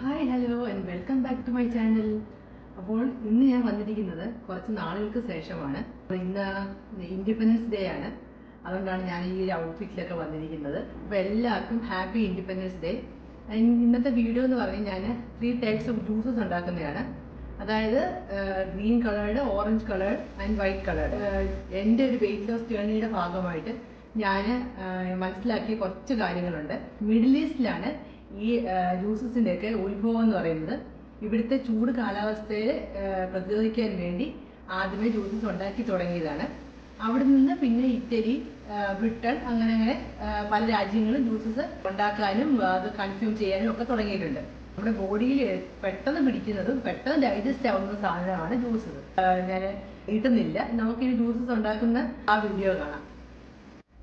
Hi hello and welcome back to my channel. അപ്പോൾ ഇന്ന് ഞാൻ വന്നിരിക്കുന്നത് കുറച്ച് നാളുകൾക്ക് ശേഷമാണ്. ഇന്ന് ഇൻഡിപെൻഡൻസ് ഡേ ആണ്. അതുകൊണ്ടാണ് ഞാൻ ഈ ഒരു ഔട്ട്ഫിറ്റിലൊക്കെ വന്നിരിക്കുന്നത്. അപ്പോൾ എല്ലാവർക്കും ഹാപ്പി ഇൻഡിപെൻഡൻസ് ഡേ. ഇന്നത്തെ വീഡിയോ എന്ന് പറഞ്ഞാൽ ഞാൻ 3 ടൈപ്സ് ഓഫ് ജ്യൂസസ് ഉണ്ടാക്കുന്നതാണ്. അതായത് green coloured, orange coloured and white coloured. എൻ്റെ ഒരു വെയിറ്റ് ലോസ് ജേർണിയുടെ ഭാഗമായിട്ട് ഞാൻ മനസ്സിലാക്കിയ കുറച്ച് കാര്യങ്ങളുണ്ട്. മിഡിൽ ഈസ്റ്റിലാണ് ഈ ജ്യൂസസിൻ്റെയൊക്കെ ഉത്ഭവം എന്ന് പറയുന്നത്. ഇവിടുത്തെ ചൂട് കാലാവസ്ഥയെ പ്രതിരോധിക്കാൻ വേണ്ടി ആദ്യമേ ജ്യൂസസ് ഉണ്ടാക്കി തുടങ്ങിയതാണ്. അവിടെ നിന്ന് പിന്നെ ഇറ്റലി, ബ്രിട്ടൻ, അങ്ങനെ പല രാജ്യങ്ങളും ജ്യൂസസ് ഉണ്ടാക്കാനും അത് കൺസ്യൂം ചെയ്യാനും ഒക്കെ തുടങ്ങിയിട്ടുണ്ട്. നമ്മുടെ ബോഡിയിൽ പെട്ടെന്ന് പിടിക്കുന്നതും പെട്ടെന്ന് ഡൈജസ്റ്റ് ആവുന്ന സാധനമാണ് ജ്യൂസസ്. ഞാൻ കിട്ടുന്നില്ല, നമുക്കിനി ജ്യൂസസ് ഉണ്ടാക്കുന്ന ആ വീഡിയോ കാണാം.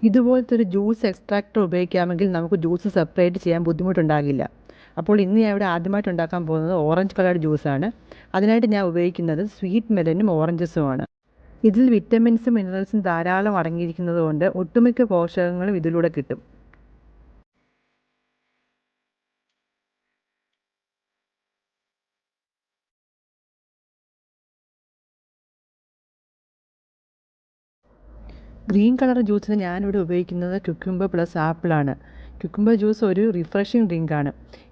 ഇതുപോലത്തെ ഒരു ജ്യൂസ് എക്സ്ട്രാക്ടർ ഉപയോഗിക്കാമെങ്കിൽ നമുക്ക് ജ്യൂസ് സെപ്പറേറ്റ് ചെയ്യാൻ ബുദ്ധിമുട്ടുണ്ടാകില്ല. അപ്പോൾ ഇന്ന് ഞാൻ ഇവിടെ ആദ്യമായിട്ട് ഉണ്ടാക്കാൻ പോകുന്നത് ഓറഞ്ച് കളർഡ് ജ്യൂസാണ്. അതിനായിട്ട് ഞാൻ ഉപയോഗിക്കുന്നത് സ്വീറ്റ് മെലനും ഓറഞ്ചസുമാണ്. ഇതിൽ വിറ്റമിൻസും മിനറൽസും ധാരാളം അടങ്ങിയിരിക്കുന്നത് കൊണ്ട് ഒട്ടുമിക്ക പോഷകങ്ങളും ഇതിലൂടെ കിട്ടും. ഗ്രീൻ കളർ ജ്യൂസിന് ഞാനിവിടെ ഉപയോഗിക്കുന്നത് ക്യുക്കുംബർ പ്ലസ് ആപ്പിളാണ്. ക്യുക്കുംബർ ജ്യൂസ് ഒരു റിഫ്രഷിംഗ് ഡ്രിങ്കാണ്.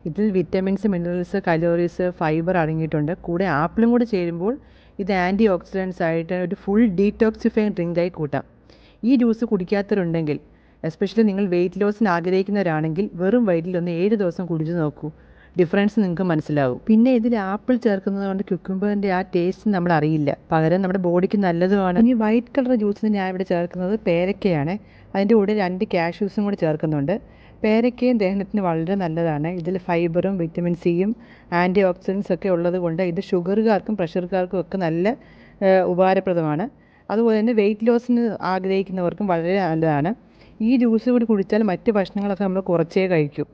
ഇതിൽ വിറ്റമിൻസ്, മിനറൽസ്, കലോറീസ്, ഫൈബർ അടങ്ങിയിട്ടുണ്ട്. കൂടെ ആപ്പിളും കൂടെ ചേരുമ്പോൾ ഇത് ആൻറ്റി ഓക്സിഡൻസ് ആയിട്ട് ഒരു ഫുൾ ഡീറ്റോക്സിഫൈങ് ഡ്രിങ്കായി കൂട്ടാം. ഈ ജ്യൂസ് കുടിക്കാത്തവരുണ്ടെങ്കിൽ, എസ്പെഷ്യലി നിങ്ങൾ വെയിറ്റ് ലോസിന് ആഗ്രഹിക്കുന്നവരാണെങ്കിൽ വെറും വയറ്റിൽ 7 ദിവസം കുടിച്ചു നോക്കൂ. ഡിഫറൻസ് നിങ്ങൾക്ക് മനസ്സിലാവും. പിന്നെ ഇതിൽ ആപ്പിൾ ചേർക്കുന്നത് കൊണ്ട് ക്യുക്കുംബറിൻ്റെ ആ ടേസ്റ്റ് നമ്മൾ അറിയില്ല, പകരം നമ്മുടെ ബോഡിക്ക് നല്ലതുമാണ്. ഇനി വൈറ്റ് കളർ ജ്യൂസിന് ഞാൻ ഇവിടെ ചേർക്കുന്നത് പേരക്കയാണ്. അതിൻ്റെ കൂടെ 2 കാഷ്യൂസും കൂടി ചേർക്കുന്നുണ്ട്. പേരക്കയും ദഹനത്തിന് വളരെ നല്ലതാണ്. ഇതിൽ ഫൈബറും വിറ്റമിൻ സിയും ആൻറ്റി ഓക്സിഡൻസ് ഒക്കെ ഉള്ളത് കൊണ്ട് ഇത് ഷുഗറുകാർക്കും പ്രഷറുകാർക്കും ഒക്കെ നല്ല ഉപകാരപ്രദമാണ്. അതുപോലെ തന്നെ വെയിറ്റ് ലോസിന് ആഗ്രഹിക്കുന്നവർക്കും വളരെ നല്ലതാണ്. ഈ ജ്യൂസ് കൂടി കുടിച്ചാൽ മറ്റ് ഭക്ഷണങ്ങളൊക്കെ നമ്മൾ കുറച്ചേ കഴിക്കും.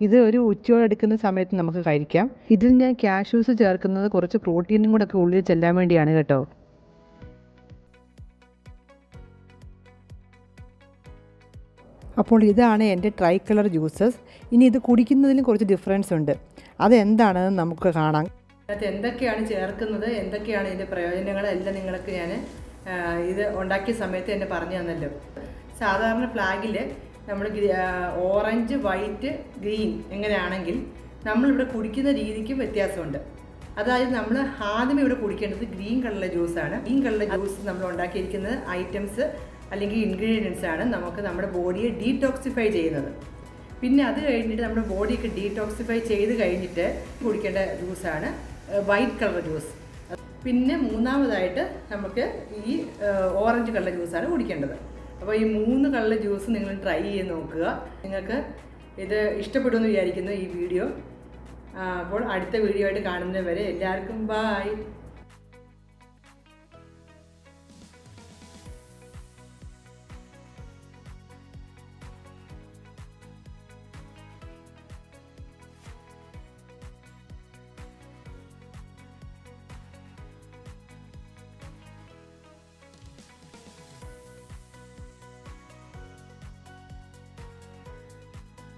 ഇത് ഒരു ഉച്ചയോടെടുക്കുന്ന സമയത്ത് നമുക്ക് കഴിക്കാം. ഇതിൽ ഞാൻ കാഷ്യൂസ് ചേർക്കുന്നത് കുറച്ച് പ്രോട്ടീനും കൂടെ ഒക്കെ ഉള്ളിൽ ചെല്ലാൻ വേണ്ടിയാണ് കേട്ടോ. അപ്പോൾ ഇതാണ് എൻ്റെ ട്രൈ കളർ ജ്യൂസസ്. ഇനി ഇത് കുടിക്കുന്നതിലും കുറച്ച് ഡിഫറൻസ് ഉണ്ട്. അതെന്താണെന്ന് നമുക്ക് കാണാം. അതിനകത്ത് എന്തൊക്കെയാണ് ചേർക്കുന്നത്, എന്തൊക്കെയാണ് ഇതിൻ്റെ പ്രയോജനങ്ങൾ എല്ലാം നിങ്ങൾക്ക് ഞാൻ ഇത് ഉണ്ടാക്കിയ സമയത്ത് എന്നെ പറഞ്ഞു തന്നല്ലോ. സാധാരണ ഫ്ലാഗിൽ നമ്മൾ ഓറഞ്ച്, വൈറ്റ്, ഗ്രീൻ എങ്ങനെയാണെങ്കിൽ നമ്മളിവിടെ കുടിക്കുന്ന രീതിക്കും വ്യത്യാസമുണ്ട്. അതായത് നമ്മൾ ആദ്യമേ ഇവിടെ കുടിക്കേണ്ടത് ഗ്രീൻ കളറിലെ ജ്യൂസാണ്. ഗ്രീൻ കളറിലെ ജ്യൂസ് നമ്മൾ ഉണ്ടാക്കിയിരിക്കുന്നത് ഐറ്റംസ് അല്ലെങ്കിൽ ഇൻഗ്രീഡിയൻസ് ആണ് നമുക്ക് നമ്മുടെ ബോഡിയെ ഡീടോക്സിഫൈ ചെയ്യുന്നത്. പിന്നെ അത് കഴിഞ്ഞിട്ട് നമ്മുടെ ബോഡിയൊക്കെ ഡീടോക്സിഫൈ ചെയ്ത് കഴിഞ്ഞിട്ട് കുടിക്കേണ്ട ജ്യൂസാണ് വൈറ്റ് കളർ ജ്യൂസ്. പിന്നെ മൂന്നാമതായിട്ട് നമുക്ക് ഈ ഓറഞ്ച് കളർ ജ്യൂസാണ് കുടിക്കേണ്ടത്. അപ്പോൾ ഈ 3 കളർ ജ്യൂസ് നിങ്ങൾ ട്രൈ ചെയ്ത് നോക്കുക. നിങ്ങൾക്ക് ഇത് ഇഷ്ടപ്പെടുമെന്ന് വിചാരിക്കുന്നു ഈ വീഡിയോ. അപ്പോൾ അടുത്ത വീഡിയോ ആയിട്ട് കാണുന്നത് വരെ എല്ലാവർക്കും ബായ്.